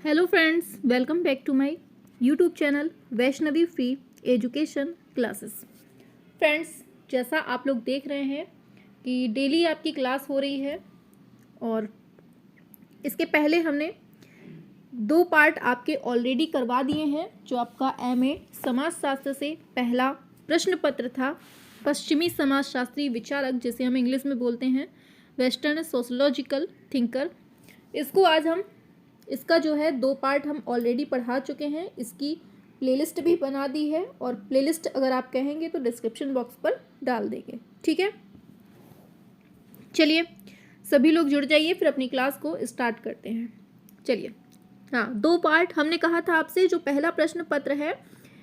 Hello friends, welcome back to my YouTube channel Vaishnavi free education classes. Friends, जैसा आप लोग देख रहे हैं कि डेली आपकी क्लास हो रही है और इसके पहले हमने 2 पार्ट आपके ऑलरेडी करवा दिए हैं। जो आपका एमए समाजशास्त्र से पहला प्रश्न पत्र था, पश्चिमी समाजशास्त्री विचारक, जिसे हम इंग्लिश में बोलते हैं वेस्टर्न सोशोलॉजिकल थिंकर, इसको आज हम इसका जो है 2 पार्ट हम ऑलरेडी पढ़ा चुके हैं। इसकी प्लेलिस्ट भी बना दी है और प्लेलिस्ट अगर आप कहेंगे तो डिस्क्रिप्शन बॉक्स पर डाल देंगे। ठीक है, चलिए सभी लोग जुड़ जाइए, फिर अपनी क्लास को स्टार्ट करते हैं। चलिए, हाँ, 2 पार्ट हमने कहा था आपसे। जो पहला प्रश्न पत्र है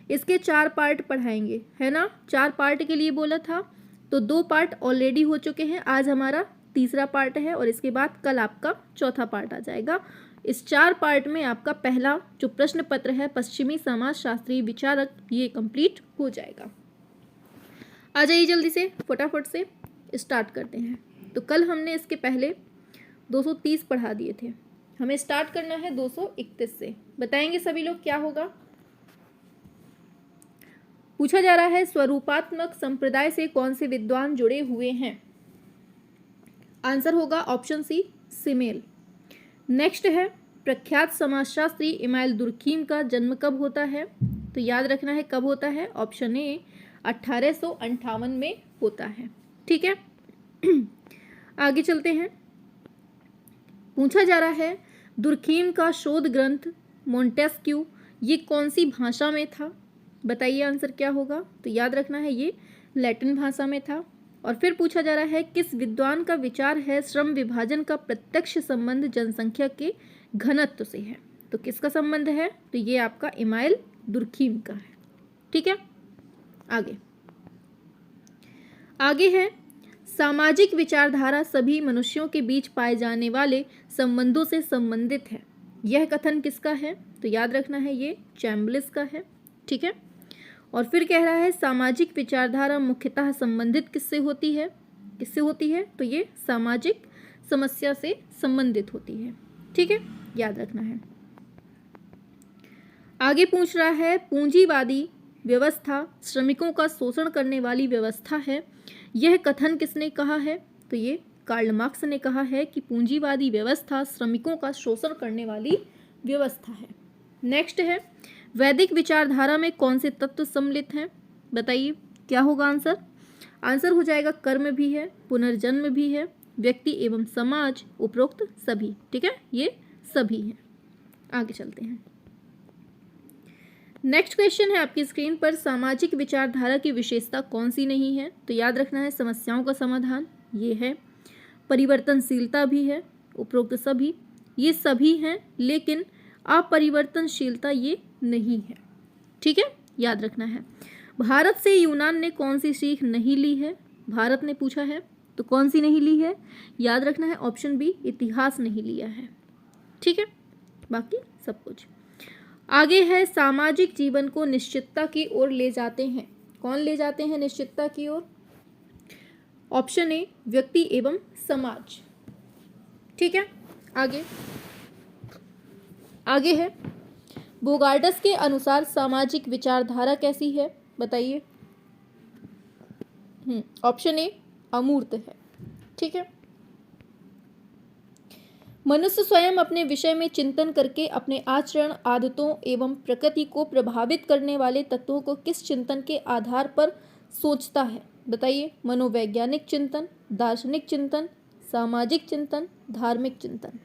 इसके 4 पार्ट पढ़ाएंगे, है ना। 4 पार्ट के लिए बोला था, तो 2 पार्ट ऑलरेडी हो चुके हैं। आज हमारा तीसरा पार्ट है और इसके बाद कल आपका चौथा पार्ट आ जाएगा। इस 4 पार्ट में आपका पहला जो प्रश्न पत्र है पश्चिमी समाजशास्त्री विचारक, ये कंप्लीट हो जाएगा। आ जाइए जल्दी से, फटाफट से स्टार्ट करते हैं। तो कल हमने इसके पहले 230 पढ़ा दिए थे, हमें स्टार्ट करना है 231 से। बताएंगे सभी लोग क्या होगा। पूछा जा रहा है स्वरूपात्मक संप्रदाय से कौन से विद्वान जुड़े हुए हैं। आंसर होगा ऑप्शन सी, सिमेल। नेक्स्ट है प्रख्यात समाजशास्त्री इमाइल दुर्खीम का जन्म कब होता है। तो याद रखना है कब होता है। ऑप्शन ए 1858 में होता है। ठीक है, आगे चलते हैं। पूछा जा रहा है दुर्खीम का शोध ग्रंथ मोंटेस्क्यू, ये कौन सी भाषा में था। बताइए आंसर क्या होगा। तो याद रखना है ये लैटिन भाषा में था। और फिर पूछा जा रहा है किस विद्वान का विचार है श्रम विभाजन का प्रत्यक्ष संबंध जनसंख्या के घनत्व से है। तो किसका संबंध है। तो ये आपका इमाइल दुर्खीम का है। ठीक है, आगे है सामाजिक विचारधारा सभी मनुष्यों के बीच पाए जाने वाले संबंधों से संबंधित है। यह कथन किसका है। तो याद रखना है ये चैम्बलिस का है। ठीक है, और फिर कह रहा है सामाजिक विचारधारा मुख्यतः संबंधित किससे होती है। तो ये सामाजिक समस्या से संबंधित होती है। ठीक है, याद रखना है। आगे पूछ रहा है पूंजीवादी व्यवस्था श्रमिकों का शोषण करने वाली व्यवस्था है। यह कथन किसने कहा है। तो ये कार्ल मार्क्स ने कहा है कि पूंजीवादी व्यवस्था श्रमिकों का शोषण करने वाली व्यवस्था है। नेक्स्ट है वैदिक विचारधारा में कौन से तत्व सम्मिलित हैं। बताइए क्या होगा आंसर। आंसर हो जाएगा कर्म भी है, पुनर्जन्म भी है, व्यक्ति एवं समाज, उपरोक्त सभी। ठीक है, ये सभी हैं। आगे चलते हैं। नेक्स्ट क्वेश्चन है आपकी स्क्रीन पर, सामाजिक विचारधारा की विशेषता कौन सी नहीं है। तो याद रखना है समस्याओं का समाधान ये है, परिवर्तनशीलता भी है, उपरोक्त सभी, ये सभी हैं, लेकिन अपरिवर्तनशीलता ये नहीं है। ठीक है, याद रखना है। भारत से यूनान ने कौन सी सीख नहीं ली है। भारत ने पूछा है, तो कौन सी नहीं ली है। याद रखना है ऑप्शन बी, इतिहास नहीं लिया है। ठीक है, बाकी सब कुछ। आगे है सामाजिक जीवन को निश्चितता की ओर ले जाते हैं। कौन ले जाते हैं निश्चितता की ओर। ऑप्शन ए व्यक्ति एवं समाज। ठीक है, आगे है बोगार्डस के अनुसार सामाजिक विचारधारा कैसी है। बताइए। ऑप्शन ए अमूर्त है। ठीक है, मनुष्य स्वयं अपने विषय में चिंतन करके अपने आचरण, आदतों एवं प्रकृति को प्रभावित करने वाले तत्वों को किस चिंतन के आधार पर सोचता है। बताइए। मनोवैज्ञानिक चिंतन, दार्शनिक चिंतन, सामाजिक चिंतन, धार्मिक चिंतन।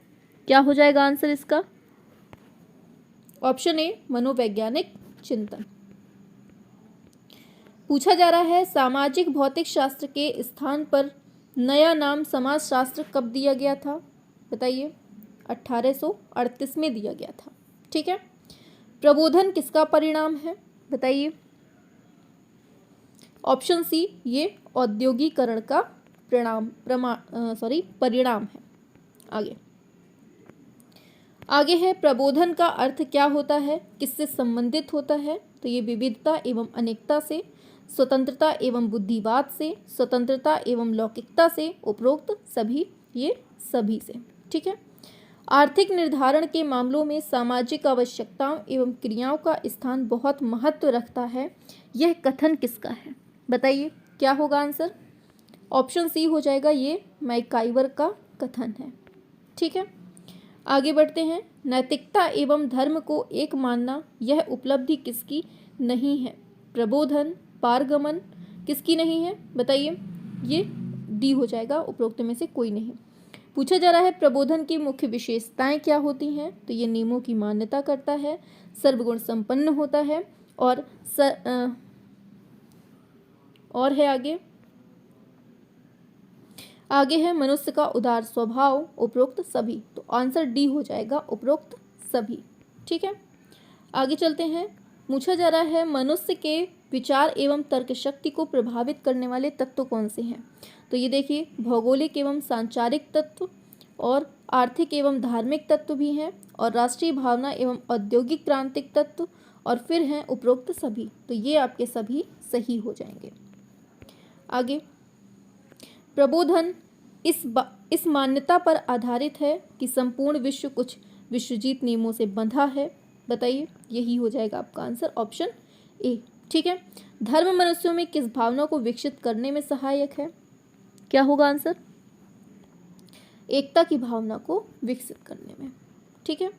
क्या हो जाएगा आंसर इसका। ऑप्शन ए मनोवैज्ञानिक चिंतन। पूछा जा रहा है सामाजिक भौतिक शास्त्र के स्थान पर नया नाम समाजशास्त्र कब दिया गया था। बताइए। 1838 में दिया गया था। ठीक है, प्रबोधन किसका परिणाम है। बताइए। ऑप्शन सी, ये औद्योगिकरण का परिणाम है। आगे है प्रबोधन का अर्थ क्या होता है, किससे संबंधित होता है। तो ये विविधता एवं अनेकता से, स्वतंत्रता एवं बुद्धिवाद से, स्वतंत्रता एवं लौकिकता से, उपरोक्त सभी, ये सभी से। ठीक है, आर्थिक निर्धारण के मामलों में सामाजिक आवश्यकताओं एवं क्रियाओं का स्थान बहुत महत्व रखता है, यह कथन किसका है? बताइए क्या होगा आंसर? ऑप्शन सी हो जाएगा, ये मैकाइवर का कथन है। ठीक है, आगे बढ़ते हैं। नैतिकता एवं धर्म को एक मानना, यह उपलब्धि किसकी नहीं है? प्रबोधन, पारगमन, किसकी नहीं है? बताइए। ये डी हो जाएगा, उपरोक्त में से कोई नहीं। पूछा जा रहा है प्रबोधन की मुख्य विशेषताएं क्या होती हैं? तो ये नियमों की मान्यता करता है, सर्वगुण संपन्न होता है और है आगे है मनुष्य का उदार स्वभाव, उपरोक्त सभी। तो आंसर डी हो जाएगा, उपरोक्त सभी। ठीक है, आगे चलते हैं। पूछा जा रहा है मनुष्य के विचार एवं तर्क शक्ति को प्रभावित करने वाले तत्व कौन से हैं? तो ये देखिए, भौगोलिक एवं सांचारिक तत्व और आर्थिक एवं धार्मिक तत्व भी हैं, और राष्ट्रीय भावना एवं औद्योगिक क्रांतिक तत्व, और फिर हैं उपरोक्त सभी। तो ये आपके सभी सही हो जाएंगे। आगे, प्रबोधन इस मान्यता पर आधारित है कि संपूर्ण विश्व कुछ विश्वजीत नियमों से बंधा है। बताइए, यही हो जाएगा आपका आंसर, ऑप्शन ए। ठीक है, धर्म मनुष्यों में किस भावना को विकसित करने में सहायक है? क्या होगा आंसर? एकता की भावना को विकसित करने में। ठीक है,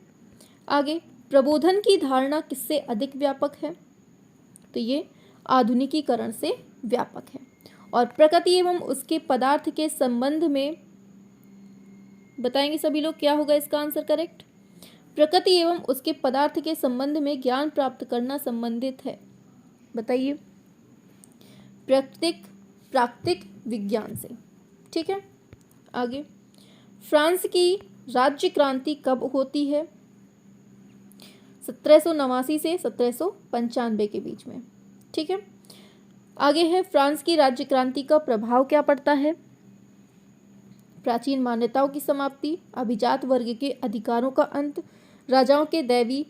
आगे, प्रबोधन की धारणा किससे अधिक व्यापक है? तो ये आधुनिकीकरण से व्यापक है। और प्रकृति एवं उसके पदार्थ के संबंध में बताएंगे सभी लोग, क्या होगा इसका आंसर करेक्ट? प्रकृति एवं उसके पदार्थ के संबंध में ज्ञान प्राप्त करना संबंधित है। बताइए, प्राकृतिक विज्ञान से। ठीक है, आगे, फ्रांस की राज्य क्रांति कब होती है? 1789 से 1795 के बीच में। ठीक है, आगे है, फ्रांस की राज्य क्रांति का प्रभाव क्या पड़ता है? प्राचीन मान्यताओं की समाप्ति, अभिजात वर्ग के अधिकारों का अंत, राजाओं के दैवी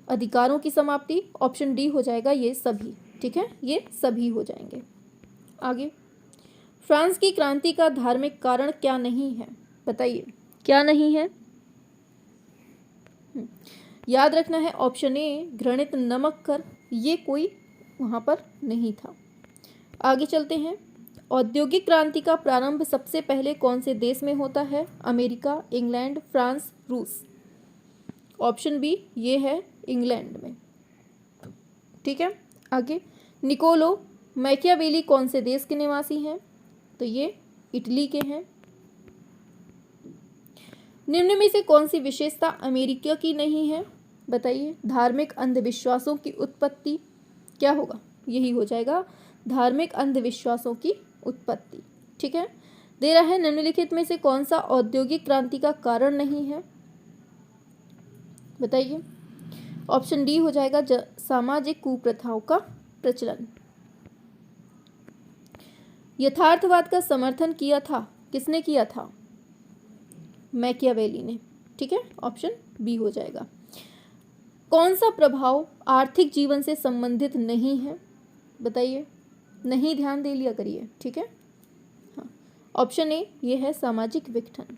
अधिकारों की समाप्ति। ऑप्शन डी हो जाएगा, ये सभी। ठीक है, ये सभी हो जाएंगे। आगे, फ्रांस की क्रांति का धार्मिक कारण क्या नहीं है? बताइए, क्या नहीं है? याद रखना है, ऑप्शन ए घृणित नमक कर, ये कोई वहां पर नहीं था। आगे चलते हैं। औद्योगिक क्रांति का प्रारंभ सबसे पहले कौन से देश में होता है? अमेरिका, इंग्लैंड, फ्रांस, रूस। ऑप्शन बी ये है, इंग्लैंड में। ठीक है, आगे, निकोलो मैकियावेली कौन से देश के निवासी हैं? तो ये इटली के हैं। निम्न में से कौन सी विशेषता अमेरिका की नहीं है? बताइए। धार्मिक अंधविश्वासों की उत्पत्ति, क्या होगा? यही हो जाएगा, धार्मिक अंधविश्वासों की उत्पत्ति। ठीक है, दे रहा है निम्नलिखित में से कौन सा औद्योगिक क्रांति का कारण नहीं है? बताइए। ऑप्शन डी हो जाएगा, सामाजिक कुप्रथाओं का प्रचलन। यथार्थवाद का समर्थन किया था, किसने किया था? मैकियावेली ने। ठीक है, ऑप्शन बी हो जाएगा। कौन सा प्रभाव आर्थिक जीवन से संबंधित नहीं है? बताइए, नहीं ध्यान दे लिया करिए। ठीक है, हाँ, ऑप्शन ए ये है, सामाजिक विघटन।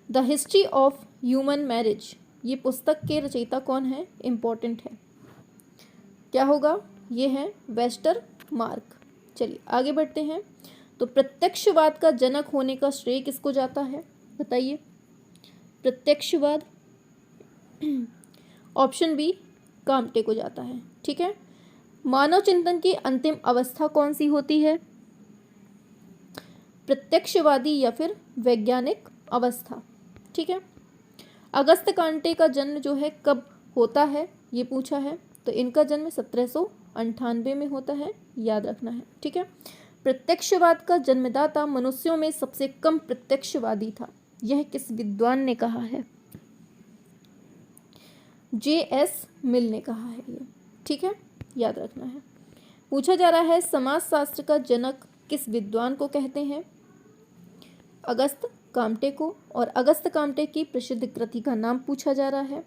The history of human marriage, ये पुस्तक के रचयिता कौन है? इम्पोर्टेंट है, क्या होगा? ये है वेस्टरमार्क। चलिए आगे बढ़ते हैं। तो प्रत्यक्षवाद का जनक होने का श्रेय किसको जाता है? बताइए। प्रत्यक्षवाद, ऑप्शन बी काम्टे को जाता है। ठीक है, मानव चिंतन की अंतिम अवस्था कौन सी होती है? प्रत्यक्षवादी या फिर वैज्ञानिक अवस्था। ठीक है, अगस्त कांटे का जन्म जो है कब होता है, ये पूछा है। तो इनका जन्म 1798 में होता है, याद रखना है। ठीक है, प्रत्यक्षवाद का जन्मदाता मनुष्यों में सबसे कम प्रत्यक्षवादी था, यह किस विद्वान ने कहा है? J.S. मिल ने कहा है ये। ठीक है, याद रखना है। पूछा जा रहा है समाजशास्त्र का जनक किस विद्वान को कहते हैं? अगस्त काम्टे को। और अगस्त काम्टे की प्रसिद्ध कृति का नाम पूछा जा रहा है,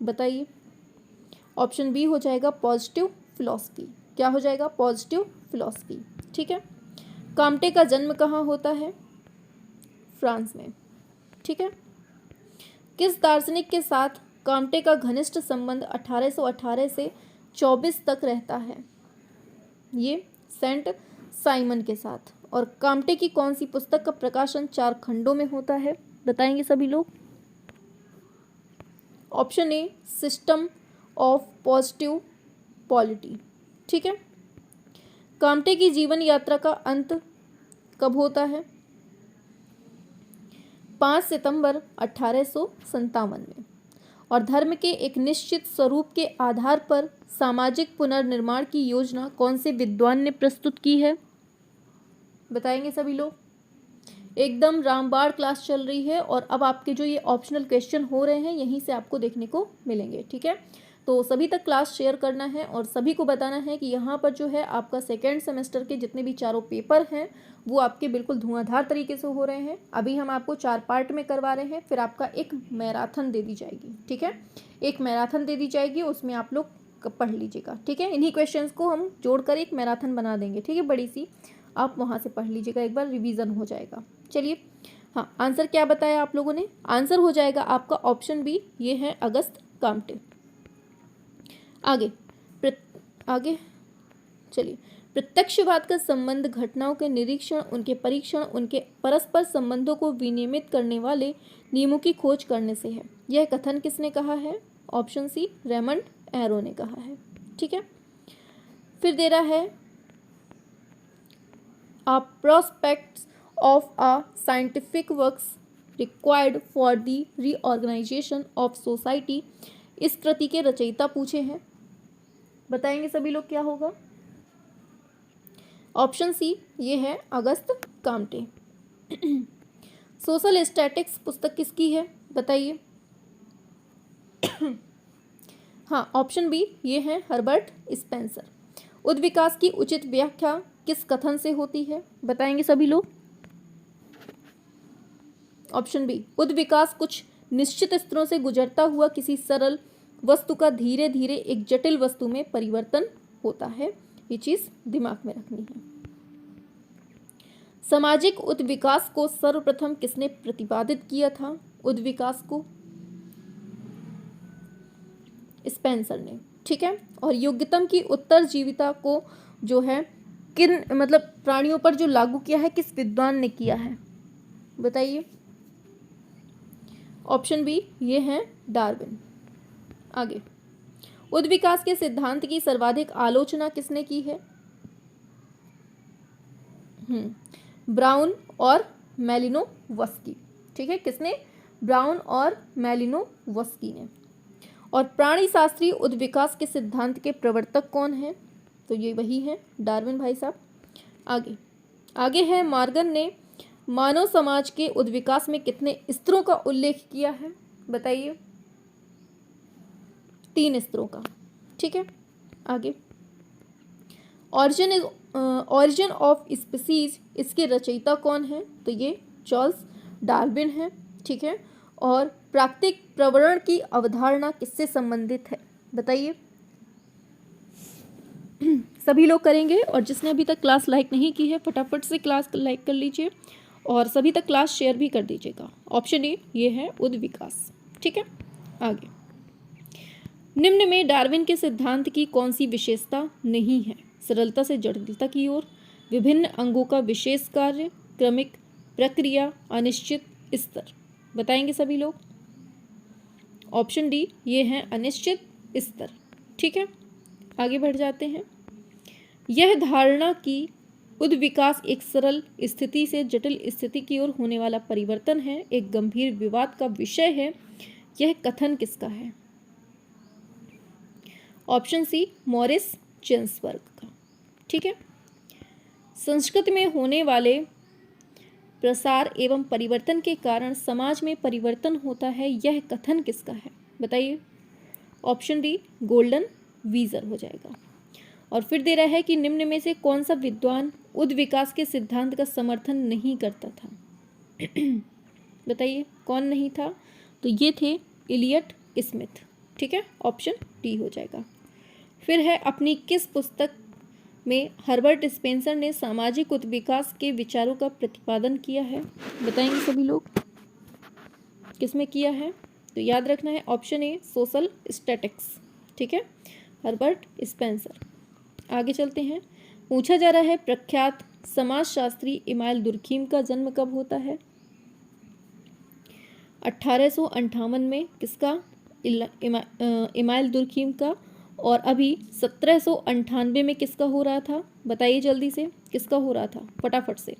बताइए। ऑप्शन बी हो जाएगा, पॉजिटिव फिलॉसफी। क्या हो जाएगा? Positive philosophy. ठीक है, काम्टे का जन्म कहाँ होता है? फ्रांस में। ठीक है, किस दार्शनिक के साथ काम्टे का घनिष्ठ संबंध 1818 से 24 तक रहता है? ये सेंट साइमन के साथ। और काम्टे की कौन सी पुस्तक का प्रकाशन 4 खंडों में होता है? बताएंगे सभी लोग। Option A system of positive polity. ठीक है। काम्टे की जीवन यात्रा का अंत कब होता है? 5 सितंबर 1857 में। और धर्म के एक निश्चित स्वरूप के आधार पर सामाजिक पुनर्निर्माण की योजना कौन से विद्वान ने प्रस्तुत की है? बताएंगे सभी लोग। एकदम रामबाण क्लास चल रही है और अब आपके जो ये ऑप्शनल क्वेश्चन हो रहे हैं यहीं से आपको देखने को मिलेंगे। ठीक है, तो सभी तक क्लास शेयर करना है और सभी को बताना है कि यहाँ पर जो है आपका सेकेंड सेमेस्टर के जितने भी चारों पेपर हैं वो आपके बिल्कुल धुआंधार तरीके से हो रहे हैं। अभी हम आपको 4 पार्ट में करवा रहे हैं, फिर आपका एक मैराथन दे दी जाएगी। ठीक है, एक मैराथन दे दी जाएगी, उसमें आप लोग पढ़ लीजिएगा। ठीक है, इन्हीं क्वेश्चंस को हम जोड़कर एक मैराथन बना देंगे। ठीक है, बड़ी सी, आप वहाँ से पढ़ लीजिएगा, एक बार रिवीजन हो जाएगा। चलिए, हाँ, आंसर क्या बताया आप लोगों ने? आंसर हो जाएगा आपका ऑप्शन बी, ये है अगस्त काम्टे। आगे चलिए। प्रत्यक्षवाद का संबंध घटनाओं के निरीक्षण, उनके परीक्षण, उनके परस्पर संबंधों को विनियमित करने वाले नियमों की खोज करने से है। यह कथन किसने कहा है? ऑप्शन सी रेमंड एरो ने कहा है। ठीक है, फिर दे रहा है a prospects of a scientific works required for the reorganisation of society. इस कृति के रचयिता पूछे हैं, बताएंगे सभी लोग क्या होगा? ऑप्शन सी, ये है अगस्त काम्टे। सोशल स्टैटिक्स पुस्तक किसकी है? बताइए। हाँ, ऑप्शन बी, ये है हर्बर्ट स्पेंसर। उद्विकास की उचित व्याख्या किस कथन से होती है? बताएंगे सभी लोग। ऑप्शन बी, उद्विकास कुछ निश्चित स्तरों से गुजरता हुआ किसी सरल वस्तु का धीरे धीरे एक जटिल वस्तु में परिवर्तन होता है। ये चीज दिमाग में रखनी है। सामाजिक उद्विकास को सर्वप्रथम किसने प्रतिपादित किया था? उद्विकास को स्पेंसर ने। ठीक है, और योग्यतम की उत्तरजीविता को जो है किन प्राणियों पर जो लागू किया है, किस विद्वान ने किया है? बताइए। ऑप्शन बी, ये है डार्विन। आगे, उद्विकास के सिद्धांत की सर्वाधिक आलोचना किसने की है? ब्राउन और मैलिनोवस्की। ठीक है, किसने? ब्राउन और मैलिनोवस्की ने। और प्राणीशास्त्रीय उद्विकास के सिद्धांत के प्रवर्तक कौन है? तो ये वही है डार्विन भाई साहब। आगे है मॉर्गन ने मानव समाज के उद्विकास में कितने स्तरों का उल्लेख किया है? बताइए। 3 स्तरों का। ठीक है, आगे ऑरिजिन ऑफ स्पीसीज, इसके रचयिता कौन है? तो ये चार्ल्स डार्विन है। ठीक है, और प्राकृतिक प्रवरण की अवधारणा किससे संबंधित है? बताइए। सभी लोग करेंगे, और जिसने अभी तक क्लास लाइक नहीं की है फटाफट से क्लास लाइक कर लीजिए और सभी तक क्लास शेयर भी कर दीजिएगा। ऑप्शन ए, ये है उद्विकास। ठीक है, आगे निम्न में डार्विन के सिद्धांत की कौन सी विशेषता नहीं है? सरलता से जटिलता की ओर, विभिन्न अंगों का विशेष कार्य, क्रमिक प्रक्रिया, अनिश्चित स्तर। बताएंगे सभी लोग। ऑप्शन डी, ये है अनिश्चित स्तर। ठीक है, आगे बढ़ जाते हैं। यह धारणा कि उद्विकास एक सरल स्थिति से जटिल स्थिति की ओर होने वाला परिवर्तन है, एक गंभीर विवाद का विषय है। यह कथन किसका है? ऑप्शन सी, मॉरिस चेम्सबर्ग का। ठीक है, संस्कृति में होने वाले प्रसार एवं परिवर्तन के कारण समाज में परिवर्तन होता है, यह कथन किसका है? बताइए। ऑप्शन डी, गोल्डन वीजर हो जाएगा। और फिर दे रहा है कि निम्न में से कौन सा विद्वान उद्विकास के सिद्धांत का समर्थन नहीं करता था? बताइए, कौन नहीं था? तो ये थे इलियट स्मिथ। ठीक है, ऑप्शन डी हो जाएगा। फिर है अपनी किस पुस्तक में हर्बर्ट स्पेंसर ने सामाजिक उद्विकास के विचारों का प्रतिपादन किया है? बताएंगे सभी लोग। किसमें किया है? तो याद रखना है ऑप्शन ए सोशल स्टैटिक्स, ठीक है, हर्बर्ट स्पेंसर। आगे चलते हैं। पूछा जा रहा है प्रख्यात समाजशास्त्री इमाइल दुर्खीम का जन्म कब होता है? 1858 में किसका? इमाइल दुर्खीम का। और अभी 1798 में किसका हो रहा था? बताइए जल्दी से, किसका हो रहा था, फटाफट से।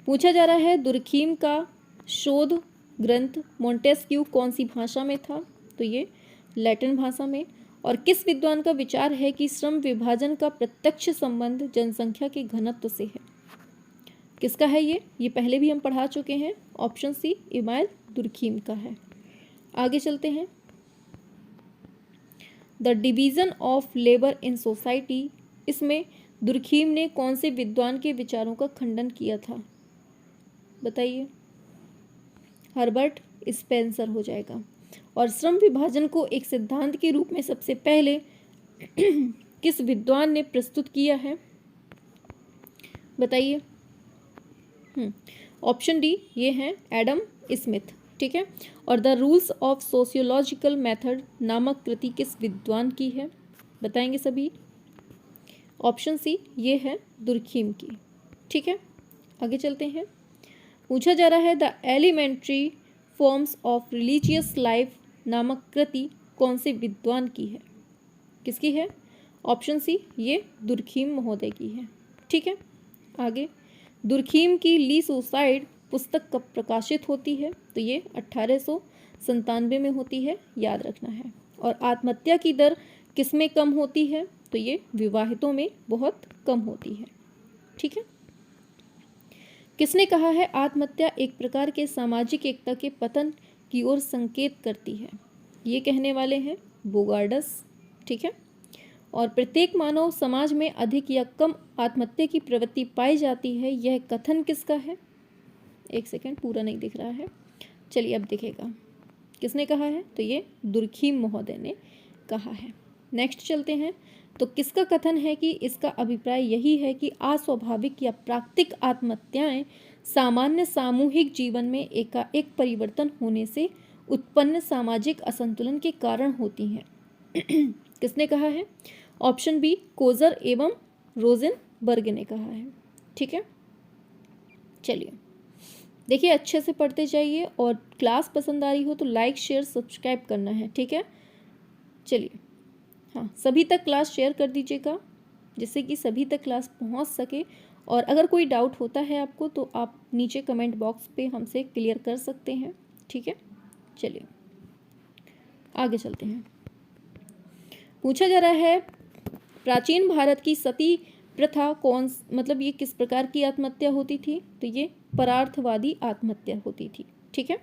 पूछा जा रहा है दुर्खीम का शोध ग्रंथ मोंटेस्क्यू कौन सी भाषा में था? तो ये लैटिन भाषा में। और किस विद्वान का विचार है कि श्रम विभाजन का प्रत्यक्ष संबंध जनसंख्या के घनत्व से है? किसका है ये पहले भी हम पढ़ा चुके हैं। ऑप्शन सी इमाइल दुर्खीम का है। आगे चलते हैं। The division of labour in society, इसमें दुर्खीम ने कौन से विद्वान के विचारों का खंडन किया था? बताइए। हर्बर्ट स्पेंसर हो जाएगा। और श्रम विभाजन को एक सिद्धांत के रूप में सबसे पहले किस विद्वान ने प्रस्तुत किया है? बताइए। ऑप्शन डी ये हैं एडम स्मिथ, ठीक है। और the rules of sociological method नामक कृति किस विद्वान की है? बताएंगे सभी। ऑप्शन सी ये है दुर्खीम की, ठीक है। आगे चलते हैं। पूछा जा रहा है the elementary forms of religious life नामक कृति कौन से विद्वान की है? किसकी है? ऑप्शन सी ये दुर्खीम महोदय की है, ठीक है। आगे दुर्खीम की ली सुसाइड पुस्तक कब प्रकाशित होती है? तो ये 1897 में होती है, याद रखना है। और आत्महत्या की दर किसमें कम होती है? तो ये विवाहितों में बहुत कम होती है, ठीक है। किसने कहा है आत्महत्या एक प्रकार के सामाजिक एकता के पतन की ओर संकेत करती है? ये कहने वाले हैं बोगार्डस, ठीक है। और प्रत्येक मानव समाज में अधिक या कम आत्महत्या की प्रवृत्ति पाई जाती है, यह कथन किसका है? एक सेकंड, पूरा नहीं दिख रहा है, चलिए अब दिखेगा। किसने कहा है? तो ये दुर्खीम महोदय ने कहा है। नेक्स्ट चलते हैं। तो किसका कथन है कि इसका अभिप्राय यही है कि अस्वाभाविक या प्राकृतिक आत्महत्याएं सामान्य सामूहिक जीवन में एकाएक परिवर्तन होने से उत्पन्न सामाजिक असंतुलन के कारण होती हैं। किसने कहा है? ऑप्शन बी कोजर एवं रोजेनबर्ग ने कहा है, ठीक है। चलिए देखिए, अच्छे से पढ़ते जाइए और क्लास पसंद आ रही हो तो लाइक शेयर सब्सक्राइब करना है, ठीक है। चलिए, हाँ, सभी तक क्लास शेयर कर दीजिएगा जिससे कि सभी तक क्लास पहुंच सके। और अगर कोई डाउट होता है आपको तो आप नीचे कमेंट बॉक्स पे हमसे क्लियर कर सकते हैं, ठीक है। चलिए आगे चलते हैं। पूछा जा रहा है प्राचीन भारत की सती प्रथा मतलब ये किस प्रकार की आत्महत्या होती थी? तो ये परार्थवादी आत्महत्या होती थी, ठीक है।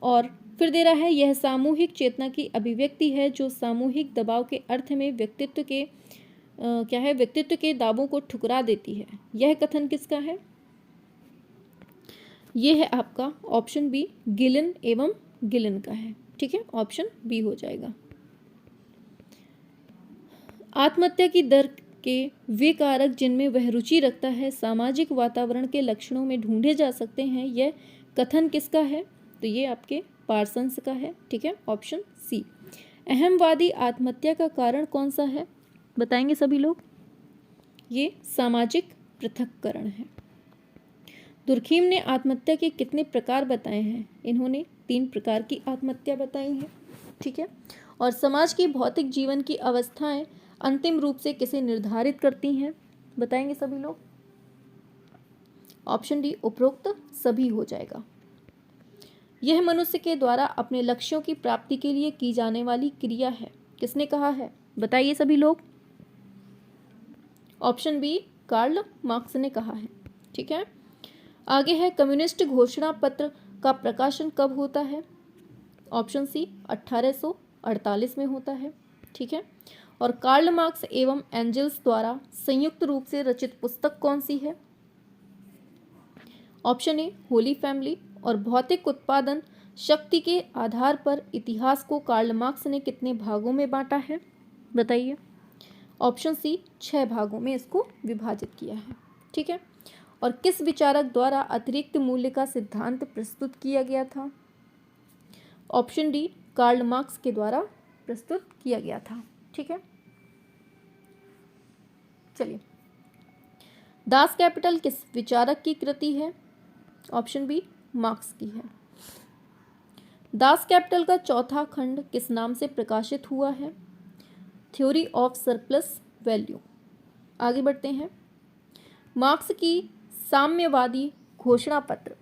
और फिर दे रहा है यह सामूहिक चेतना की अभिव्यक्ति है जो सामूहिक दबाव के अर्थ में व्यक्तित्व के दावों को ठुकरा देती है। यह कथन किसका है? यह है आपका ऑप्शन बी गिलन एवं गिलन का है, ठीक है। ऑप्शन बी हो जाएगा। आत्महत्या की दर के वे कारक जिनमें वह रुचि रखता है सामाजिक वातावरण के लक्षणों में ढूंढे जा सकते हैं। यह कथन किसका है? तो ये आपके पार्सन्स का है, ठीक है। Option C. अहमवादी आत्महत्या का कारण कौन सा है? बताएंगे सभी लोग। ये सामाजिक पृथक्करण है। दुर्खीम ने आत्महत्या के कितने प्रकार बताए हैं? इन्होंने 3 प्रकार की आत्महत्या बताई है, ठीक है। और समाज की भौतिक जीवन की अवस्थाएं अंतिम रूप से किसे निर्धारित करती हैं? बताएंगे सभी लोग। ऑप्शन डी उपरोक्त सभी हो जाएगा। यह मनुष्य के द्वारा अपने लक्ष्यों की प्राप्ति के लिए की जाने वाली क्रिया है। किसने कहा है? बताइए सभी लोग। ऑप्शन बी कार्ल मार्क्स ने कहा है, ठीक है। आगे है कम्युनिस्ट घोषणा पत्र का प्रकाशन कब होता है? ऑप्शन सी 1848 में होता है, ठीक है। और कार्ल मार्क्स एवं एंजल्स द्वारा संयुक्त रूप से रचित पुस्तक कौन सी है? Option A Holi family. और भौतिक उत्पादन शक्ति के आधार पर इतिहास को कार्ल मार्क्स ने कितने भागों में बांटा है? बताइए। ऑप्शन सी 6 भागों में इसको विभाजित किया है, ठीक है। और किस विचारक द्वारा अतिरिक्त मूल्य का सिद्धांत प्रस्तुत किया गया था? ऑप्शन डी कार्ल मार्क्स के द्वारा प्रस्तुत किया गया था। ठीक है, चलिए, दास कैपिटल किस विचारक की कृति है? ऑप्शन बी, मार्क्स की है। दास कैपिटल का चौथा खंड किस नाम से प्रकाशित हुआ है? Theory of surplus value. आगे बढ़ते हैं। मार्क्स की साम्यवादी घोषणा पत्र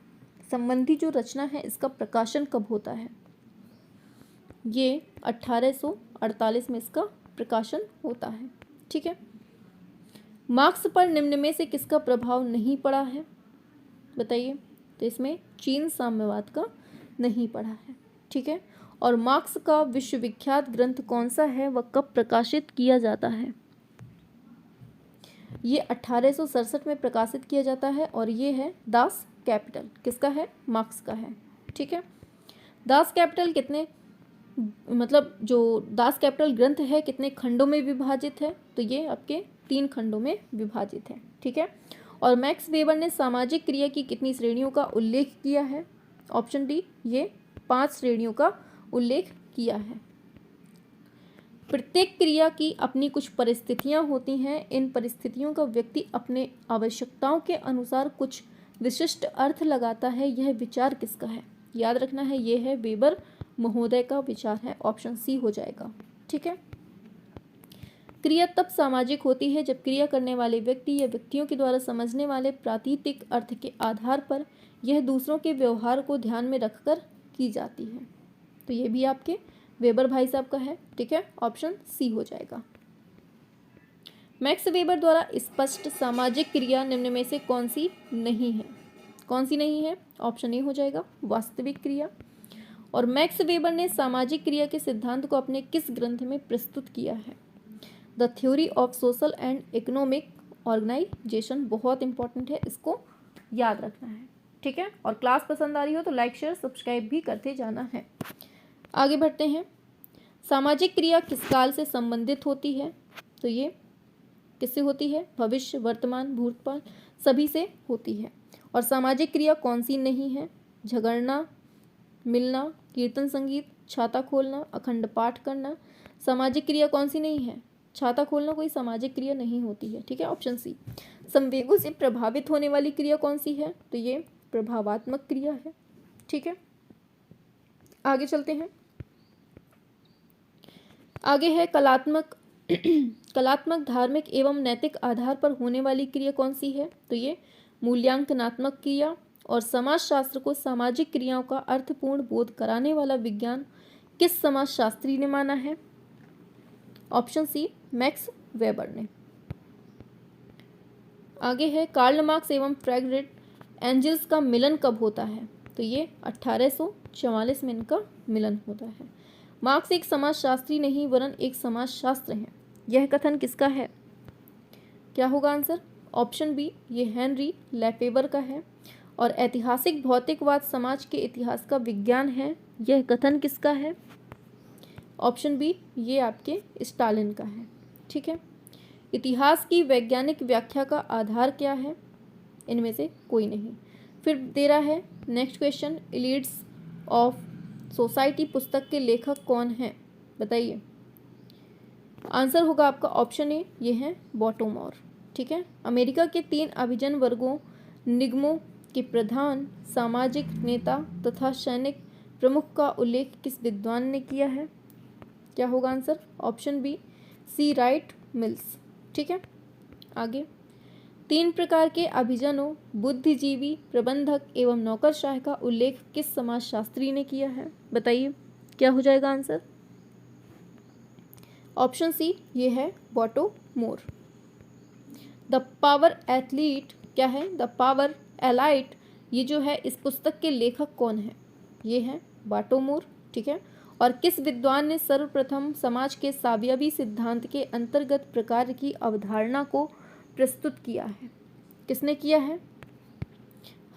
संबंधी जो रचना है, इसका प्रकाशन कब होता है? ये 1848 में इसका प्रकाशन होता है। ठीक है, मार्क्स पर निम्न में से किसका प्रभाव नहीं पड़ा है? बताइए। तो इसमें चीन साम्यवाद का नहीं पड़ा है। ठीक है, और मार्क्स का विश्वविख्यात ग्रंथ कौन सा है, वह कब प्रकाशित किया जाता है? ये 1867 में प्रकाशित किया जाता है और ये है दास कैपिटल। किसका है? मार्क्स का है। ठीक है, दास कैपिटल कितने, मतलब जो दास कैपिटल ग्रंथ है कितने खंडों में विभाजित है? तो ये आपके 3 खंडों में विभाजित है। ठीक है, और मैक्स वेबर ने सामाजिक क्रिया की कितनी श्रेणियों का उल्लेख किया है? ऑप्शन डी, ये 5 श्रेणियों का उल्लेख किया है। प्रत्येक क्रिया की अपनी कुछ परिस्थितियां होती हैं। इन परिस्थितियों का व्यक्ति अपने आवश्यकताओं के अनुसार कुछ विशिष्ट अर्थ लगाता है। यह विचार किसका है? याद रखना है, यह है वेबर महोदय का विचार है। ऑप्शन सी हो जाएगा। ठीक है, क्रिया तब सामाजिक होती है जब क्रिया करने वाले व्यक्ति या व्यक्तियों के द्वारा समझने वाले प्रातीतिक अर्थ के आधार पर यह दूसरों के व्यवहार को ध्यान में रखकर की जाती है। तो ये भी आपके वेबर भाई साहब का है। ठीक है, ऑप्शन सी हो जाएगा। मैक्स वेबर द्वारा स्पष्ट सामाजिक क्रिया निम्न में से कौन सी नहीं है? कौन सी नहीं है? ऑप्शन ए हो जाएगा, वास्तविक क्रिया। और मैक्स वेबर ने सामाजिक क्रिया के सिद्धांत को अपने किस ग्रंथ में प्रस्तुत किया है? The theory of social and economic organisation. बहुत इंपॉर्टेंट है, इसको याद रखना है। ठीक है, और क्लास पसंद आ रही हो तो लाइक शेयर सब्सक्राइब भी करते जाना है। आगे बढ़ते हैं। सामाजिक क्रिया किस काल से संबंधित होती है? तो ये किससे होती है? भविष्य, वर्तमान, भूतकाल सभी से होती है। और सामाजिक क्रिया कौन सी नहीं है? झगड़ना, मिलना, कीर्तन संगीत, छाता खोलना, अखंड पाठ करना। सामाजिक क्रिया कौन सी नहीं है? छाता खोलना कोई सामाजिक क्रिया नहीं होती है। ठीक है, ऑप्शन सी। संवेगों से प्रभावित होने वाली क्रिया कौन सी है? तो ये प्रभावात्मक क्रिया है। ठीक है, आगे चलते हैं। आगे है कलात्मक कलात्मक, धार्मिक एवं नैतिक आधार पर होने वाली क्रिया कौन सी है? तो ये मूल्यांकनात्मक क्रिया। और समाजशास्त्र को सामाजिक क्रियाओं का अर्थपूर्ण बोध कराने वाला विज्ञान किस समाजशास्त्री ने माना है? ऑप्शन सी, मैक्स वेबर ने। आगे है कार्ल मार्क्स एवं फ्रेडरिक एंजल्स का मिलन कब होता है? तो ये 1844 में इनका मिलन होता है। मार्क्स एक समाजशास्त्री नहीं वरन एक समाजशास्त्र है। यह कथन किसका है? क्या होगा आंसर? ऑप्शन बी, ये हेनरी लेफेबर का है। और ऐतिहासिक भौतिकवाद समाज के इतिहास का विज्ञान है। यह कथन किसका है? ऑप्शन बी, ये आपके स्टालिन का है। ठीक है, इतिहास की वैज्ञानिक व्याख्या का आधार क्या है? इनमें से कोई नहीं। फिर दे रहा है next question, elites of society पुस्तक के लेखक कौन हैं? बताइए। आंसर होगा आपका ऑप्शन ए, ये है बॉटोमोर। ठीक है, अमेरिका के 3 अभिजन वर्गों निगमों के प्रधान, सामाजिक नेता तथा सैनिक प्रमुख का उल्लेख किस विद्वान ने किया है? क्या होगा आंसर? ऑप्शन बी, सी राइट मिल्स। ठीक है, आगे 3 प्रकार के अभिजनों बुद्धिजीवी, प्रबंधक एवं नौकरशाह का उल्लेख किस समाजशास्त्री ने किया है? बताइए, क्या हो जाएगा आंसर? ऑप्शन सी, ये है बॉटोमोर। द पावर एथलीट, क्या है? द पावर एलाइट, ये जो है इस पुस्तक के लेखक कौन है? ये है बॉटोमोर। ठीक है, और किस विद्वान ने सर्वप्रथम समाज के सावयवी सिद्धांत के अंतर्गत प्रकार की अवधारणा को प्रस्तुत किया है? किसने किया है?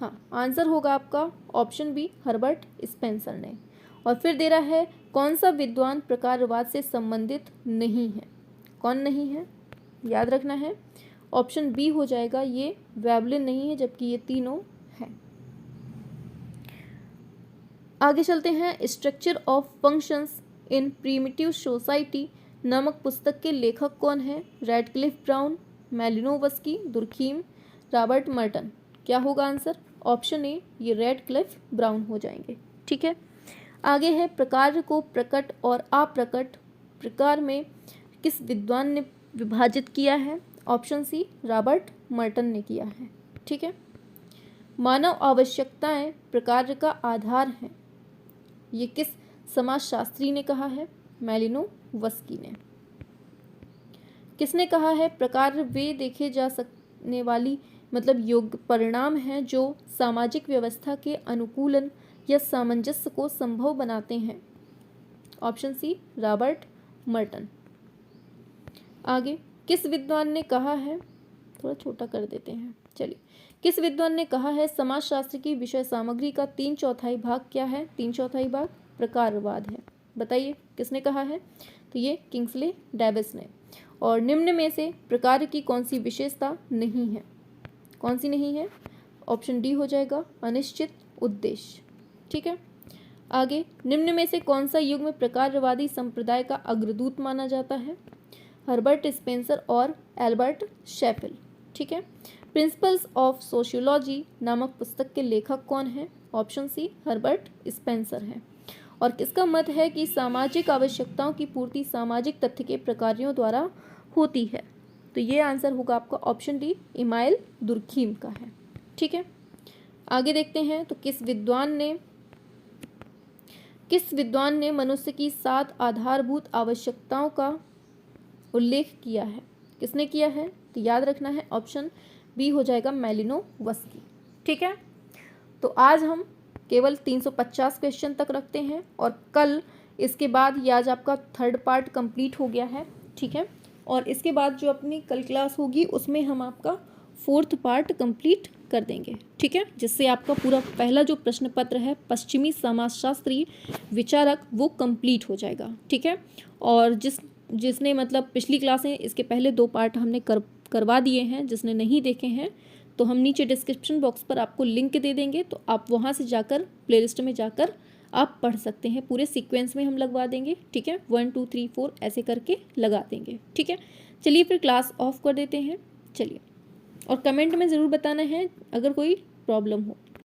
हाँ, आंसर होगा आपका ऑप्शन बी, हर्बर्ट स्पेंसर ने। और फिर दे रहा है कौन सा विद्वान प्रकारवाद से संबंधित नहीं है? कौन नहीं है? याद रखना है, ऑप्शन बी हो जाएगा, ये वेबलिन नहीं है, जबकि ये तीनों हैं। आगे चलते हैं। Structure of functions in primitive society नामक पुस्तक के लेखक कौन है? Radcliffe Brown, Malinowski, Durkheim, Robert Merton. क्या होगा आंसर? ऑप्शन ए, ये रैडक्लिफ ब्राउन हो जाएंगे। ठीक है, आगे है प्रकार को प्रकट और अप्रकट प्रकार में किस विद्वान ने विभाजित किया है? ऑप्शन सी, रॉबर्ट मर्टन ने किया है। ठीक है, मानव आवश्यकताएं प्रकार का आधार हैं, ये किस समाजशास्त्री ने कहा है? मैलिनोवस्की ने। किसने कहा है प्रकार वे देखे जा सकने वाली मतलब योग्य परिणाम हैं जो सामाजिक व्यवस्था के अनुकूलन या सामंजस्य को संभव बनाते हैं? Option C, Robert Merton. आगे, किस विद्वान ने कहा है, थोड़ा छोटा कर देते हैं, चलिए, किस विद्वान ने कहा है समाजशास्त्र की विषय सामग्री का 3/4 भाग क्या है? 3/4 भाग प्रकारवाद है। बताइए किसने कहा है? तो ये किंग्सले डेविस ने। और निम्न में से प्रकार की कौन सी विशेषता नहीं है? कौन सी नहीं है? ऑप्शन डी हो जाएगा, अनिश्चित उद्देश्य। ठीक है, आगे, निम्न में से कौन सा युग में प्रकारवादी संप्रदाय का अग्रदूत माना जाता है? हर्बर्ट स्पेंसर और एल्बर्ट शेफिल। ठीक है, प्रिंसिपल्स ऑफ सोशियोलॉजी नामक पुस्तक के लेखक कौन है? ऑप्शन सी, हर्बर्ट स्पेंसर है। और किसका मत है कि सामाजिक आवश्यकताओं की पूर्ति सामाजिक तथ्य के प्रकारों द्वारा होती है? तो ये आंसर होगा आपका ऑप्शन डी, इमाइल दुर्खीम का है। ठीक है, आगे देखते हैं। तो किस विद्वान ने मनुष्य की 7 आधारभूत आवश्यकताओं का उल्लेख किया है? किसने किया है? तो याद रखना है, ऑप्शन बी हो जाएगा, मैलिनोवस्की। ठीक है, तो आज हम केवल 350 क्वेश्चन तक रखते हैं और कल इसके बाद, ये आज आपका 3rd पार्ट कंप्लीट हो गया है। ठीक है, और इसके बाद जो अपनी कल क्लास होगी उसमें हम आपका 4th पार्ट कंप्लीट कर देंगे। ठीक है, जिससे आपका पूरा पहला जो प्रश्न पत्र है पश्चिमी समाजशास्त्री विचारक वो कंप्लीट हो जाएगा। ठीक है, और जिसने मतलब पिछली क्लासें इसके पहले 2 पार्ट हमने करवा दिए हैं, जिसने नहीं देखे हैं तो हम नीचे डिस्क्रिप्शन बॉक्स पर आपको लिंक दे देंगे, तो आप वहाँ से जाकर प्लेलिस्ट में जाकर आप पढ़ सकते हैं। पूरे सीक्वेंस में हम लगवा देंगे। ठीक है, 1 2 3 4 ऐसे करके लगा देंगे। ठीक है, चलिए फिर क्लास ऑफ कर देते हैं। चलिए, और कमेंट में ज़रूर बताना है अगर कोई प्रॉब्लम हो।